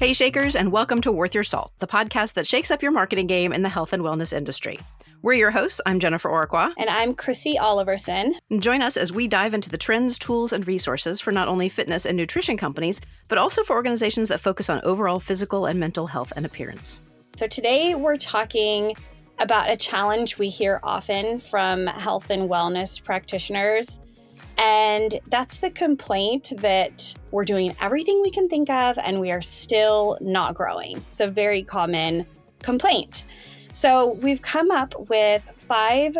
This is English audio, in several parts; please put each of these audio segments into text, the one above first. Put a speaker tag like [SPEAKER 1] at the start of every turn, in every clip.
[SPEAKER 1] Hey Shakers, and welcome to Worth Your Salt, the podcast that shakes up your marketing game in the health and wellness industry. We're your hosts. I'm Jennifer Oraqua.
[SPEAKER 2] And I'm Chrissy Oliverson.
[SPEAKER 1] Join us as we dive into the trends, tools, and resources for not only fitness and nutrition companies, but also for organizations that focus on overall physical and mental health and appearance.
[SPEAKER 2] So today we're talking about a challenge we hear often from health and wellness practitioners. And that's the complaint that we're doing everything we can think of and we are still not growing. It's a very common complaint. So we've come up with 5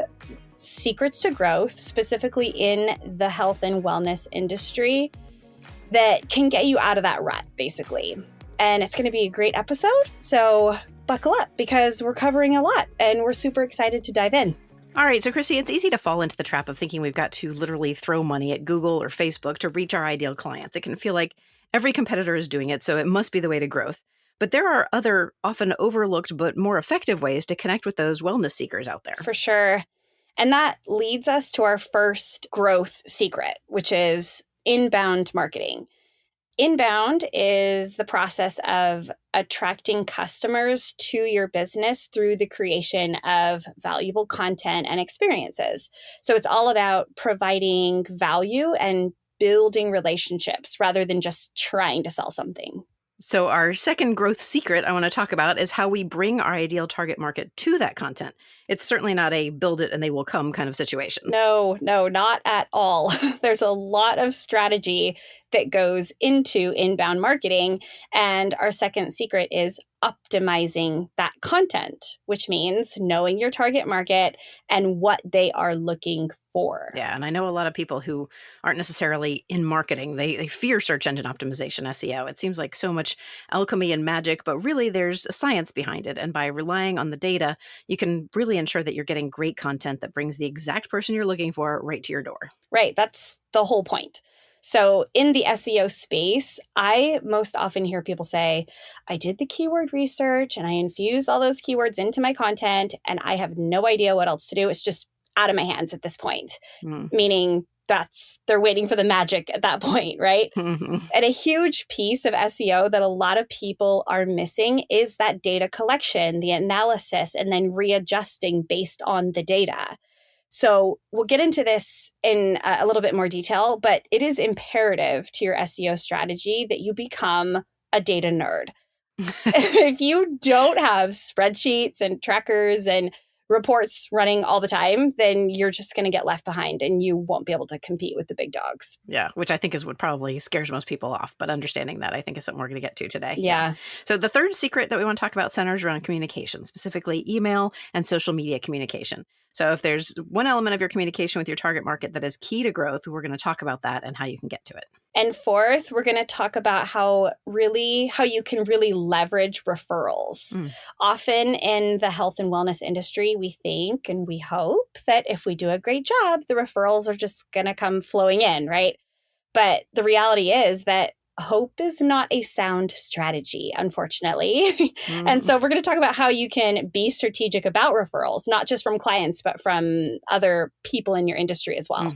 [SPEAKER 2] secrets to growth, specifically in the health and wellness industry, that can get you out of that rut, basically. And it's going to be a great episode. So buckle up because we're covering a lot and we're super excited to dive in.
[SPEAKER 1] All right, so Chrissy, it's easy to fall into the trap of thinking we've got to literally throw money at Google or Facebook to reach our ideal clients. It can feel like every competitor is doing it, so it must be the way to growth. But there are other often overlooked but more effective ways to connect with those wellness seekers out there.
[SPEAKER 2] For sure. And that leads us to our first growth secret, which is inbound marketing. Inbound is the process of attracting customers to your business through the creation of valuable content and experiences. So it's all about providing value and building relationships rather than just trying to sell something.
[SPEAKER 1] So our second growth secret I want to talk about is how we bring our ideal target market to that content. It's certainly not a build it and they will come kind of situation.
[SPEAKER 2] No, not at all. There's a lot of strategy that goes into inbound marketing. And our second secret is optimizing that content, which means knowing your target market and what they are looking for.
[SPEAKER 1] Yeah, and I know a lot of people who aren't necessarily in marketing. They fear search engine optimization, SEO. It seems like so much alchemy and magic, but really there's a science behind it. And by relying on the data, you can really ensure that you're getting great content that brings the exact person you're looking for right to your door.
[SPEAKER 2] Right, that's the whole point. So in the SEO space, I most often hear people say, I did the keyword research and I infused all those keywords into my content and I have no idea what else to do. It's just out of my hands at this point, meaning they're waiting for the magic at that point, right?
[SPEAKER 1] Mm-hmm.
[SPEAKER 2] And a huge piece of SEO that a lot of people are missing is that data collection, the analysis, and then readjusting based on the data. So we'll get into this in a little bit more detail, but it is imperative to your SEO strategy that you become a data nerd. If you don't have spreadsheets and trackers and reports running all the time, then you're just going to get left behind and you won't be able to compete with the big dogs.
[SPEAKER 1] Yeah, which I think is what probably scares most people off. But understanding that, I think, is something we're going to get to today.
[SPEAKER 2] Yeah.
[SPEAKER 1] So the third secret that we want to talk about centers around communication, specifically email and social media communication. So if there's one element of your communication with your target market that is key to growth, we're going to talk about that and how you can get to it.
[SPEAKER 2] And fourth, we're going to talk about how you can really leverage referrals. Often in the health and wellness industry, we think and we hope that if we do a great job, the referrals are just going to come flowing in, right? But the reality is that hope is not a sound strategy, unfortunately. And so we're going to talk about how you can be strategic about referrals, not just from clients, but from other people in your industry as well.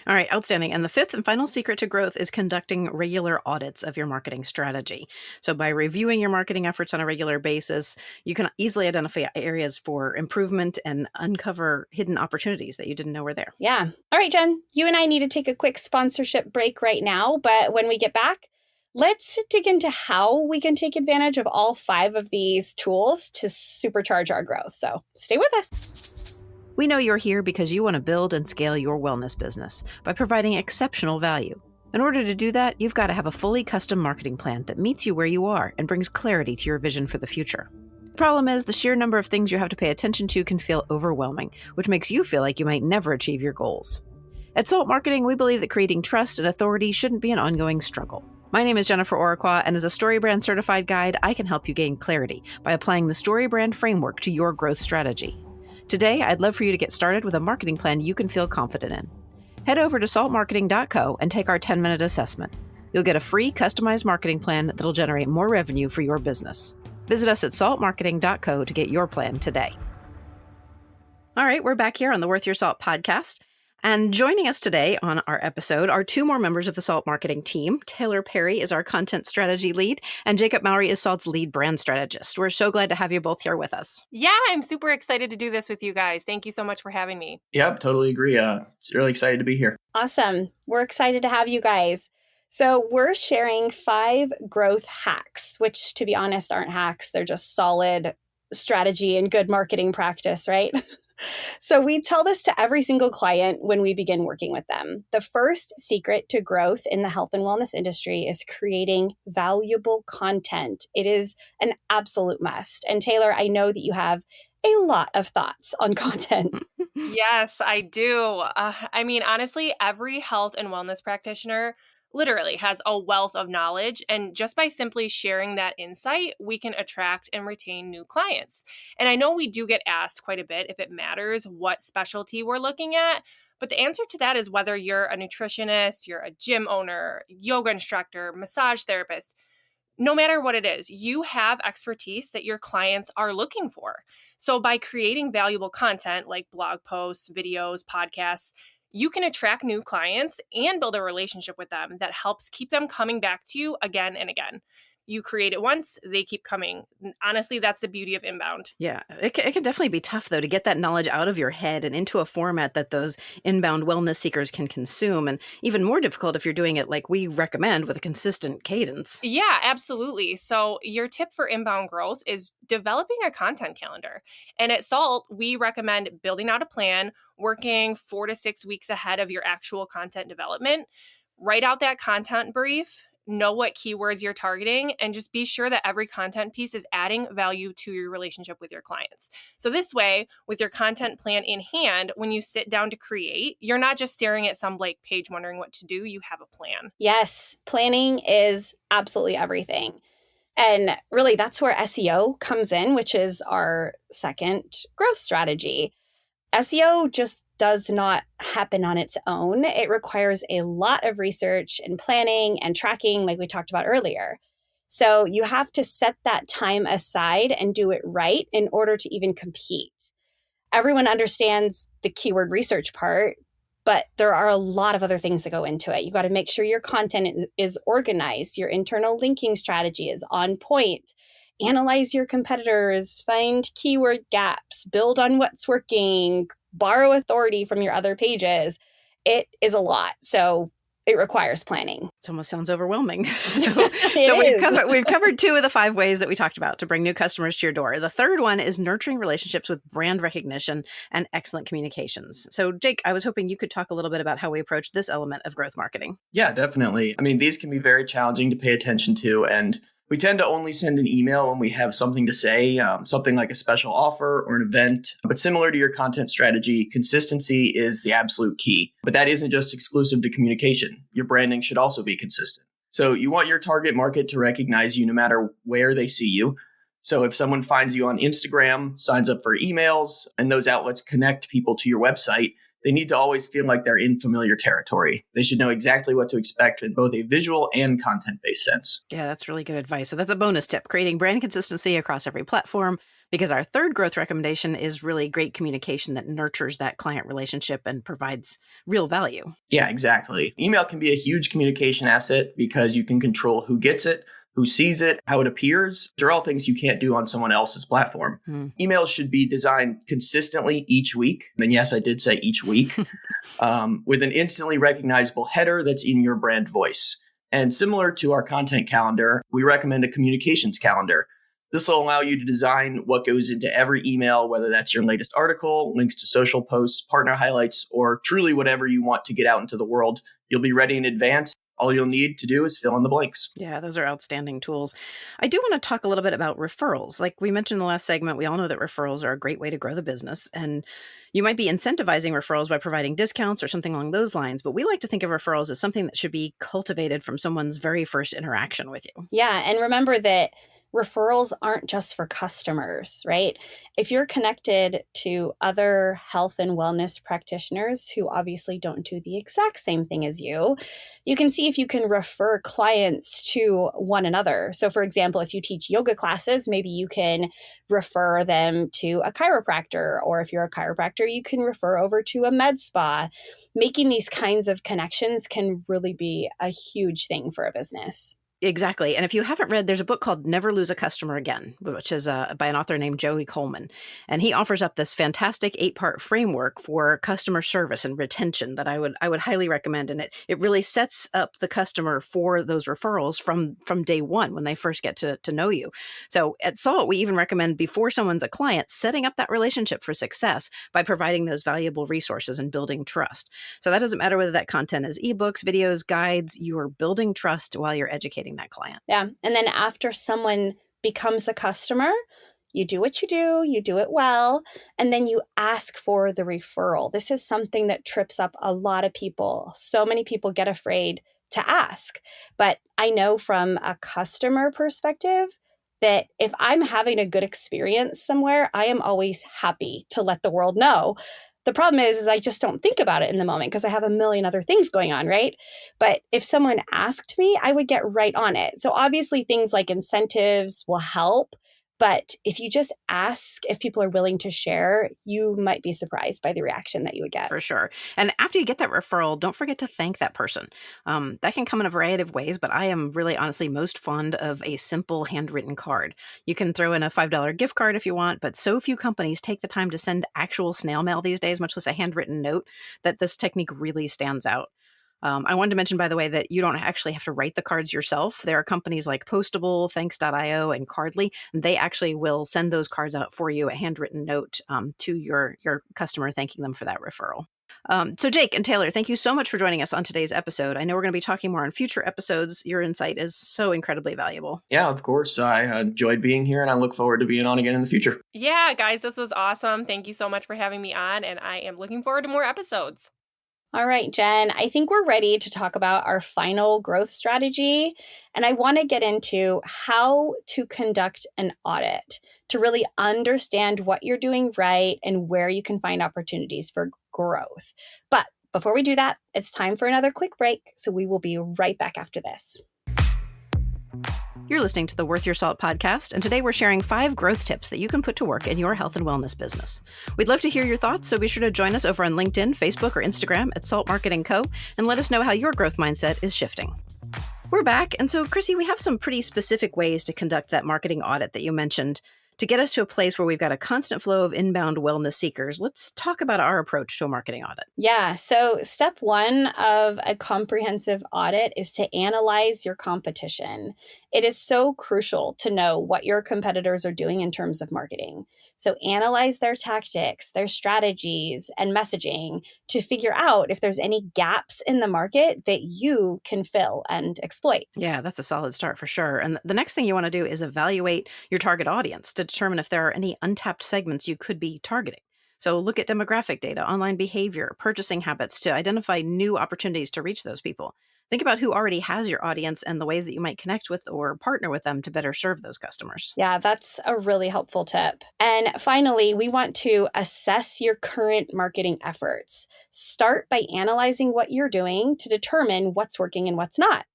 [SPEAKER 1] All right, outstanding. And the fifth and final secret to growth is conducting regular audits of your marketing strategy. So by reviewing your marketing efforts on a regular basis, you can easily identify areas for improvement and uncover hidden opportunities that you didn't know were there.
[SPEAKER 2] Yeah. All right, Jen, you and I need to take a quick sponsorship break right now. But when we get back, let's dig into how we can take advantage of all 5 of these tools to supercharge our growth. So stay with us.
[SPEAKER 1] We know you're here because you want to build and scale your wellness business by providing exceptional value. In order to do that, you've got to have a fully custom marketing plan that meets you where you are and brings clarity to your vision for the future. The problem is the sheer number of things you have to pay attention to can feel overwhelming, which makes you feel like you might never achieve your goals. At Salt Marketing, we believe that creating trust and authority shouldn't be an ongoing struggle. My name is Jennifer Oraqua, and as a StoryBrand certified guide, I can help you gain clarity by applying the StoryBrand framework to your growth strategy. Today, I'd love for you to get started with a marketing plan you can feel confident in. Head over to saltmarketing.co and take our 10-minute assessment. You'll get a free customized marketing plan that'll generate more revenue for your business. Visit us at saltmarketing.co to get your plan today. All right, we're back here on the Worth Your Salt podcast. And joining us today on our episode are two more members of the Salt marketing team. Taylor Perry is our content strategy lead, and Jacob Mowry is Salt's lead brand strategist. We're so glad to have you both here with us.
[SPEAKER 3] Yeah, I'm super excited to do this with you guys. Thank you so much for having me.
[SPEAKER 4] Yep, totally agree. Really excited to be here.
[SPEAKER 2] Awesome. We're excited to have you guys. So we're sharing 5 growth hacks, which to be honest aren't hacks. They're just solid strategy and good marketing practice, right? So we tell this to every single client when we begin working with them. The first secret to growth in the health and wellness industry is creating valuable content. It is an absolute must. And Taylor, I know that you have a lot of thoughts on content.
[SPEAKER 3] Yes, I do. Honestly, every health and wellness practitioner literally has a wealth of knowledge. And just by simply sharing that insight, we can attract and retain new clients. And I know we do get asked quite a bit if it matters what specialty we're looking at. But the answer to that is whether you're a nutritionist, you're a gym owner, yoga instructor, massage therapist. No matter what it is, you have expertise that your clients are looking for. So by creating valuable content like blog posts, videos, podcasts, you can attract new clients and build a relationship with them that helps keep them coming back to you again and again. You create it once, they keep coming. Honestly, that's the beauty of inbound.
[SPEAKER 1] Yeah, it can definitely be tough, though, to get that knowledge out of your head and into a format that those inbound wellness seekers can consume. And even more difficult if you're doing it like we recommend with a consistent cadence.
[SPEAKER 3] Yeah, absolutely. So your tip for inbound growth is developing a content calendar. And at Salt, we recommend building out a plan, working 4 to 6 weeks ahead of your actual content development. Write out that content brief, know what keywords you're targeting, and just be sure that every content piece is adding value to your relationship with your clients. So this way, with your content plan in hand, when you sit down to create, you're not just staring at some blank page wondering what to do. You have a plan.
[SPEAKER 2] Yes, planning is absolutely everything. And really, that's where SEO comes in, which is our second growth strategy. SEO just does not happen on its own. It requires a lot of research and planning and tracking, like we talked about earlier. So you have to set that time aside and do it right in order to even compete. Everyone understands the keyword research part, but there are a lot of other things that go into it. You got to make sure your content is organized, your internal linking strategy is on point. Analyze your competitors, find keyword gaps, build on what's working, borrow authority from your other pages. It is a lot. So it requires planning.
[SPEAKER 1] It almost sounds overwhelming. So
[SPEAKER 2] It
[SPEAKER 1] we've covered 2 of the 5 ways that we talked about to bring new customers to your door. The third one is nurturing relationships with brand recognition and excellent communications. So Jake, I was hoping you could talk a little bit about how we approach this element of growth marketing.
[SPEAKER 4] Yeah, definitely. These can be very challenging to pay attention to, and we tend to only send an email when we have something to say, something like a special offer or an event. But similar to your content strategy, consistency is the absolute key. But that isn't just exclusive to communication. Your branding should also be consistent. So you want your target market to recognize you no matter where they see you. So if someone finds you on Instagram, signs up for emails, and those outlets connect people to your website, they need to always feel like they're in familiar territory. They should know exactly what to expect in both a visual and content-based sense.
[SPEAKER 1] Yeah, that's really good advice. So that's a bonus tip, creating brand consistency across every platform, because our third growth recommendation is really great communication that nurtures that client relationship and provides real value.
[SPEAKER 4] Yeah, exactly. Email can be a huge communication asset because you can control who gets it, who sees it, how it appears. They're all things you can't do on someone else's platform. Emails should be designed consistently each week. And yes, I did say each week, with an instantly recognizable header that's in your brand voice. And similar to our content calendar, we recommend a communications calendar. This will allow you to design what goes into every email, whether that's your latest article, links to social posts, partner highlights, or truly whatever you want to get out into the world. You'll be ready in advance. All you'll need to do is fill in the blanks.
[SPEAKER 1] Yeah, those are outstanding tools. I do want to talk a little bit about referrals. Like we mentioned in the last segment, we all know that referrals are a great way to grow the business. And you might be incentivizing referrals by providing discounts or something along those lines. But we like to think of referrals as something that should be cultivated from someone's very first interaction with you.
[SPEAKER 2] Yeah. And remember that referrals aren't just for customers, right? If you're connected to other health and wellness practitioners who obviously don't do the exact same thing as you can see if you can refer clients to one another. So, for example, if you teach yoga classes, maybe you can refer them to a chiropractor, or if you're a chiropractor, you can refer over to a med spa. Making these kinds of connections can really be a huge thing for a business.
[SPEAKER 1] Exactly. And if you haven't read, there's a book called Never Lose a Customer Again, which is by an author named Joey Coleman. And he offers up this fantastic 8-part framework for customer service and retention that I would highly recommend. And it really sets up the customer for those referrals from day one when they first get to know you. So at Salt, we even recommend before someone's a client, setting up that relationship for success by providing those valuable resources and building trust. So that doesn't matter whether that content is ebooks, videos, guides, you are building trust while you're educating that client.
[SPEAKER 2] Yeah. And then after someone becomes a customer, you do what you do it well, and then you ask for the referral. This is something that trips up a lot of people. So many people get afraid to ask. But I know from a customer perspective that if I'm having a good experience somewhere, I am always happy to let the world know. The problem is I just don't think about it in the moment because I have a million other things going on, right? But if someone asked me, I would get right on it. So obviously things like incentives will help. But if you just ask if people are willing to share, you might be surprised by the reaction that you would get.
[SPEAKER 1] For sure. And after you get that referral, don't forget to thank that person. That can come in a variety of ways, but I am really honestly most fond of a simple handwritten card. You can throw in a $5 gift card if you want, but so few companies take the time to send actual snail mail these days, much less a handwritten note, that this technique really stands out. I wanted to mention, by the way, that you don't actually have to write the cards yourself. There are companies like Postable, Thanks.io, and Cardly, and they actually will send those cards out for you, a handwritten note to your customer, thanking them for that referral. So Jake and Taylor, thank you so much for joining us on today's episode. I know we're going to be talking more on future episodes. Your insight is so incredibly valuable.
[SPEAKER 4] Yeah, of course. I enjoyed being here, and I look forward to being on again in the future.
[SPEAKER 3] Yeah, guys, this was awesome. Thank you so much for having me on, and I am looking forward to more episodes.
[SPEAKER 2] All right, Jen, I think we're ready to talk about our final growth strategy. And I want to get into how to conduct an audit to really understand what you're doing right and where you can find opportunities for growth. But before we do that, it's time for another quick break. So we will be right back after this.
[SPEAKER 1] You're listening to the Worth Your Salt podcast, and today we're sharing 5 growth tips that you can put to work in your health and wellness business. We'd love to hear your thoughts, so be sure to join us over on LinkedIn, Facebook, or Instagram at Salt Marketing Co. and let us know how your growth mindset is shifting. We're back, and so Chrissy, we have some pretty specific ways to conduct that marketing audit that you mentioned. To get us to a place where we've got a constant flow of inbound wellness seekers, let's talk about our approach to a marketing audit.
[SPEAKER 2] Yeah. So step 1 of a comprehensive audit is to analyze your competition. It is so crucial to know what your competitors are doing in terms of marketing. So analyze their tactics, their strategies, and messaging to figure out if there's any gaps in the market that you can fill and exploit.
[SPEAKER 1] Yeah, that's a solid start for sure. And the next thing you want to do is evaluate your target audience to determine if there are any untapped segments you could be targeting. So look at demographic data, online behavior, purchasing habits to identify new opportunities to reach those people. Think about who already has your audience and the ways that you might connect with or partner with them to better serve those customers.
[SPEAKER 2] Yeah, that's a really helpful tip. And finally, we want to assess your current marketing efforts. Start by analyzing what you're doing to determine what's working and what's not.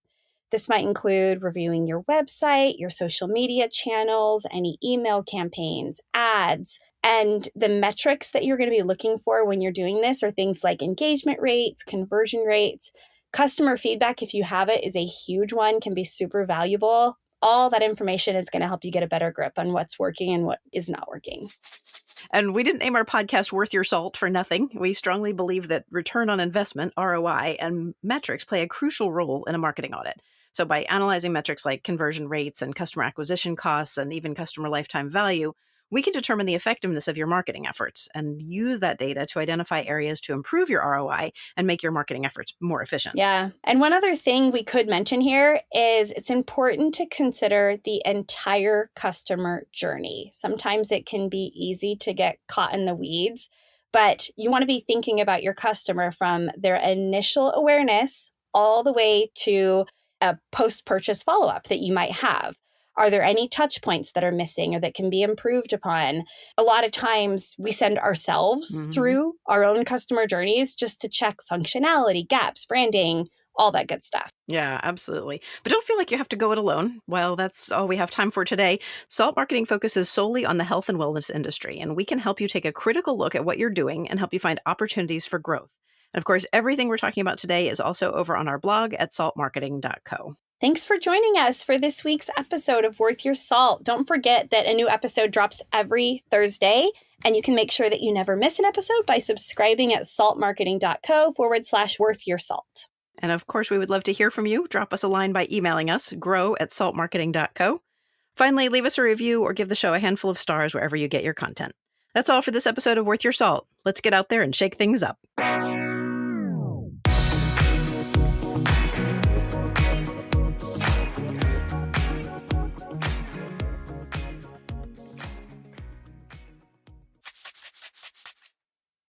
[SPEAKER 2] This might include reviewing your website, your social media channels, any email campaigns, ads, and the metrics that you're going to be looking for when you're doing this are things like engagement rates, conversion rates. Customer feedback, if you have it, is a huge one, can be super valuable. All that information is going to help you get a better grip on what's working and what is not working.
[SPEAKER 1] And we didn't name our podcast Worth Your Salt for nothing. We strongly believe that return on investment, ROI, and metrics play a crucial role in a marketing audit. So by analyzing metrics like conversion rates and customer acquisition costs and even customer lifetime value, we can determine the effectiveness of your marketing efforts and use that data to identify areas to improve your ROI and make your marketing efforts more efficient.
[SPEAKER 2] Yeah. And one other thing we could mention here is it's important to consider the entire customer journey. Sometimes it can be easy to get caught in the weeds, but you want to be thinking about your customer from their initial awareness all the way to a post-purchase follow-up that you might have. Are there any touch points that are missing or that can be improved upon? A lot of times we send ourselves through our own customer journeys just to check functionality, gaps, branding, all that good stuff.
[SPEAKER 1] Yeah, absolutely. But don't feel like you have to go it alone. Well, that's all we have time for today. Salt Marketing focuses solely on the health and wellness industry, and we can help you take a critical look at what you're doing and help you find opportunities for growth. And of course, everything we're talking about today is also over on our blog at saltmarketing.co.
[SPEAKER 2] Thanks for joining us for this week's episode of Worth Your Salt. Don't forget that a new episode drops every Thursday, and you can make sure that you never miss an episode by subscribing at saltmarketing.co/worthyoursalt.
[SPEAKER 1] And of course, we would love to hear from you. Drop us a line by emailing us, grow@saltmarketing.co. Finally, leave us a review or give the show a handful of stars wherever you get your content. That's all for this episode of Worth Your Salt. Let's get out there and shake things up.